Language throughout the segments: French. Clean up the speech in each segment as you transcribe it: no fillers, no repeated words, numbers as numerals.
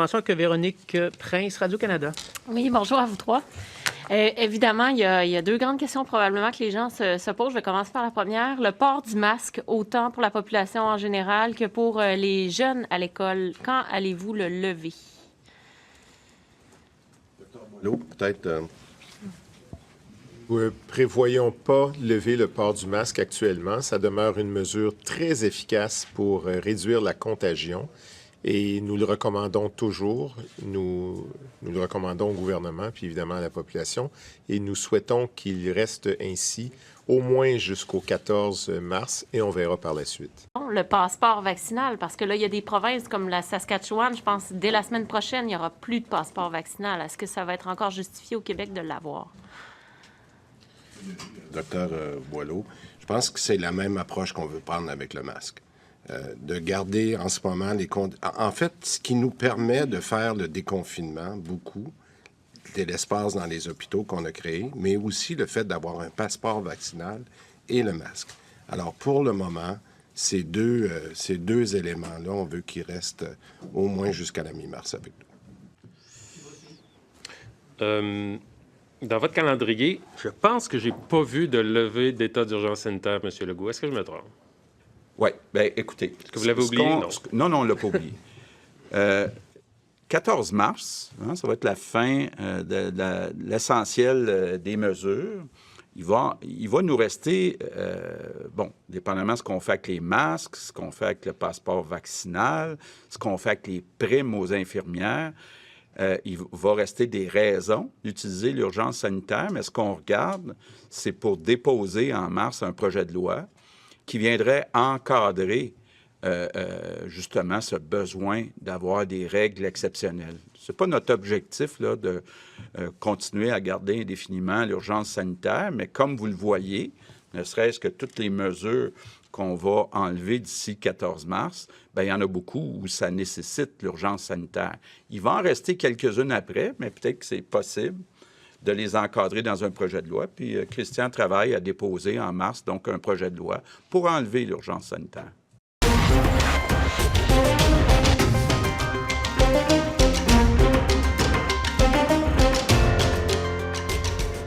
commençons avec Véronique Prince, Radio-Canada. Oui, bonjour à vous trois. Évidemment, il y a deux grandes questions probablement que les gens se posent. Je vais commencer par la première. Le port du masque, autant pour la population en général que pour les jeunes à l'école. Quand allez-vous le lever? Allô, peut-être... Nous ne prévoyons pas lever le port du masque actuellement. Ça demeure une mesure très efficace pour réduire la contagion et nous le recommandons toujours. Nous le recommandons au gouvernement puis évidemment à la population et nous souhaitons qu'il reste ainsi au moins jusqu'au 14 mars et on verra par la suite. Le passeport vaccinal, parce que là, il y a des provinces comme la Saskatchewan, je pense dès la semaine prochaine, il n'y aura plus de passeport vaccinal. Est-ce que ça va être encore justifié au Québec de l'avoir? Docteur Boileau, je pense que c'est la même approche qu'on veut prendre avec le masque. De garder en ce moment les conditions. En fait, ce qui nous permet de faire le déconfinement, beaucoup, c'est l'espace dans les hôpitaux qu'on a créé, mais aussi le fait d'avoir un passeport vaccinal et le masque. Alors, pour le moment, ces deux éléments-là, on veut qu'ils restent au moins jusqu'à la mi-mars avec nous. Dans votre calendrier, je pense que j'ai pas vu de levée d'état d'urgence sanitaire, M. Legault. Est-ce que je me trompe? Oui. Bien, écoutez... Est-ce que vous l'avez oublié? Non, on ne l'a pas oublié. 14 mars, ça va être la fin de l'essentiel des mesures. Il va nous rester, dépendamment de ce qu'on fait avec les masques, ce qu'on fait avec le passeport vaccinal, ce qu'on fait avec les primes aux infirmières, il va rester des raisons d'utiliser l'urgence sanitaire, mais ce qu'on regarde, c'est pour déposer en mars un projet de loi qui viendrait encadrer justement ce besoin d'avoir des règles exceptionnelles. Ce n'est pas notre objectif là, de continuer à garder indéfiniment l'urgence sanitaire, mais comme vous le voyez, ne serait-ce que toutes les mesures qu'on va enlever d'ici 14 mars, bien, il y en a beaucoup où ça nécessite l'urgence sanitaire. Il va en rester quelques-unes après, mais peut-être que c'est possible de les encadrer dans un projet de loi. Puis Christian travaille à déposer en mars, donc, un projet de loi pour enlever l'urgence sanitaire.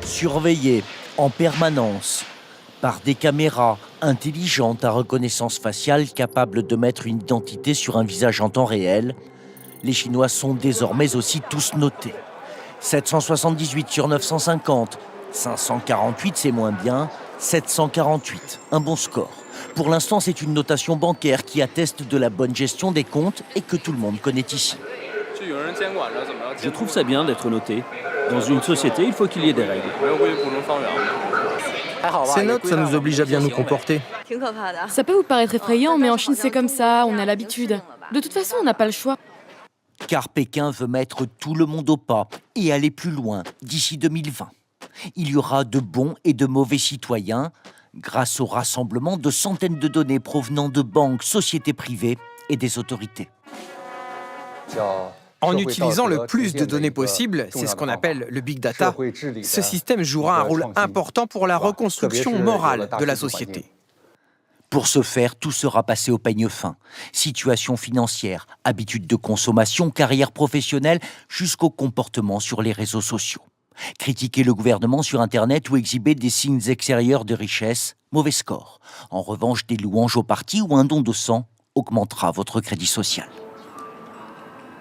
Surveillés en permanence par des caméras intelligentes à reconnaissance faciale capables de mettre une identité sur un visage en temps réel, les Chinois sont désormais aussi tous notés. 778 sur 950, 548 c'est moins bien, 748, un bon score. Pour l'instant, c'est une notation bancaire qui atteste de la bonne gestion des comptes et que tout le monde connaît ici. Je trouve ça bien d'être noté. Dans une société, il faut qu'il y ait des règles. Ces notes, ça nous oblige à bien nous comporter. Ça peut vous paraître effrayant, mais en Chine, c'est comme ça, on a l'habitude. De toute façon, on n'a pas le choix. Car Pékin veut mettre tout le monde au pas et aller plus loin d'ici 2020. Il y aura de bons et de mauvais citoyens grâce au rassemblement de centaines de données provenant de banques, sociétés privées et des autorités. En utilisant le plus de données possible, c'est ce qu'on appelle le big data, ce système jouera un rôle important pour la reconstruction morale de la société. Pour ce faire, tout sera passé au peigne fin. Situation financière, habitudes de consommation, carrière professionnelle, jusqu'au comportement sur les réseaux sociaux. Critiquer le gouvernement sur Internet ou exhiber des signes extérieurs de richesse, mauvais score. En revanche, des louanges au parti ou un don de sang augmentera votre crédit social.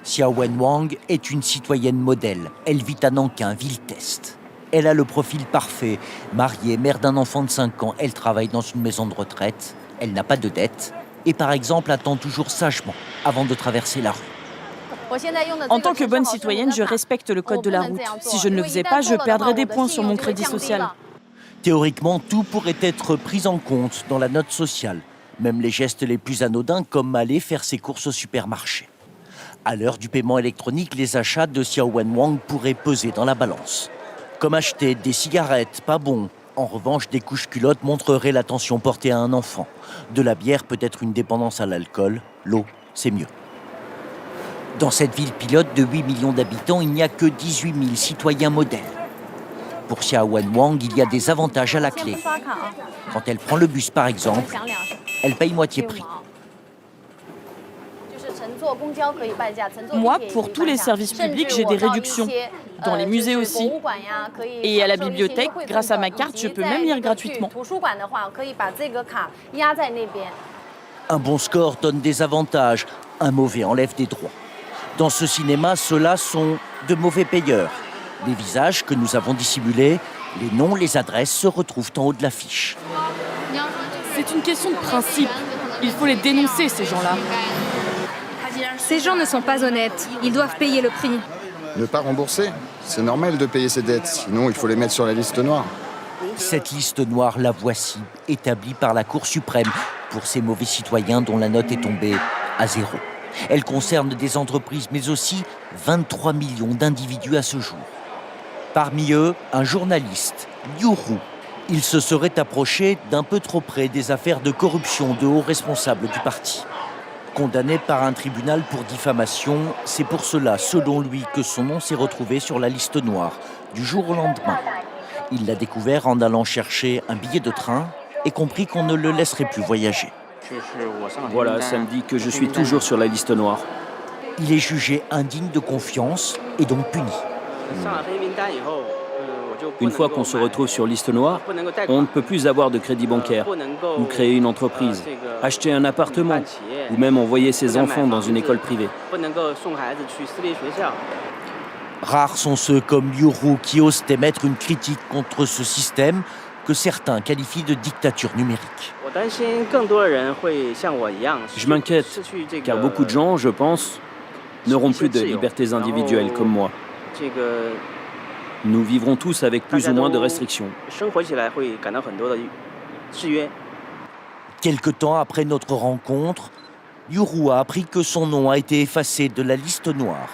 Xiao Wenwang est une citoyenne modèle. Elle vit à Nankin, ville-test. Elle a le profil parfait. Mariée, mère d'un enfant de 5 ans, elle travaille dans une maison de retraite. Elle n'a pas de dette. Et par exemple, attend toujours sagement avant de traverser la rue. En tant que bonne citoyenne, je respecte le code de la route. Si je ne le faisais pas, je perdrais des points sur mon crédit social. Théoriquement, tout pourrait être pris en compte dans la note sociale. Même les gestes les plus anodins comme aller faire ses courses au supermarché. À l'heure du paiement électronique, les achats de Xiao Wenwang pourraient peser dans la balance. Comme acheter des cigarettes, pas bon. En revanche, des couches-culottes montreraient l'attention portée à un enfant. De la bière peut être une dépendance à l'alcool. L'eau, c'est mieux. Dans cette ville pilote de 8 millions d'habitants, il n'y a que 18 000 citoyens modèles. Pour Xiao Wenwang, il y a des avantages à la clé. Quand elle prend le bus, par exemple, elle paye moitié prix. Moi, pour tous les services publics, j'ai des réductions. Dans les musées aussi. Et à la bibliothèque, grâce à ma carte, je peux même lire gratuitement. Un bon score donne des avantages, un mauvais enlève des droits. Dans ce cinéma, ceux-là sont de mauvais payeurs. Les visages que nous avons dissimulés, les noms, les adresses se retrouvent en haut de l'affiche. C'est une question de principe. Il faut les dénoncer, ces gens-là. Ces gens ne sont pas honnêtes. Ils doivent payer le prix. Ne pas rembourser. C'est normal de payer ses dettes, sinon il faut les mettre sur la liste noire. Cette liste noire, la voici, établie par la Cour suprême pour ces mauvais citoyens dont la note est tombée à 0. Elle concerne des entreprises, mais aussi 23 millions d'individus à ce jour. Parmi eux, un journaliste, Liu Ru. Il se serait approché d'un peu trop près des affaires de corruption de hauts responsables du parti. Condamné par un tribunal pour diffamation, c'est pour cela, selon lui, que son nom s'est retrouvé sur la liste noire, du jour au lendemain. Il l'a découvert en allant chercher un billet de train et compris qu'on ne le laisserait plus voyager. Voilà, ça me dit que je suis toujours sur la liste noire. Il est jugé indigne de confiance et donc puni. Une fois qu'on se retrouve sur liste noire, on ne peut plus avoir de crédit bancaire, ou créer une entreprise, acheter un appartement, ou même envoyer ses enfants dans une école privée. Rares sont ceux comme Liu Ru qui osent émettre une critique contre ce système que certains qualifient de dictature numérique. Je m'inquiète, car beaucoup de gens, je pense, n'auront plus de libertés individuelles comme moi. Nous vivrons tous avec plus ou moins de restrictions. Quelque temps après notre rencontre, Liu Ru a appris que son nom a été effacé de la liste noire.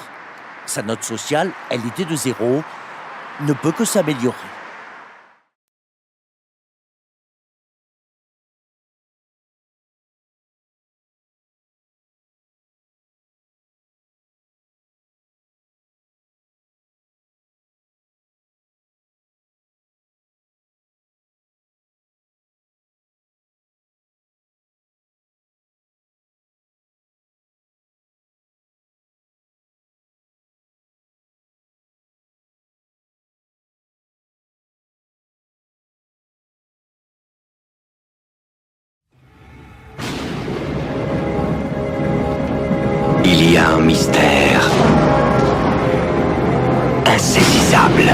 Sa note sociale, elle était de 0, ne peut que s'améliorer. Il y a un mystère insaisissable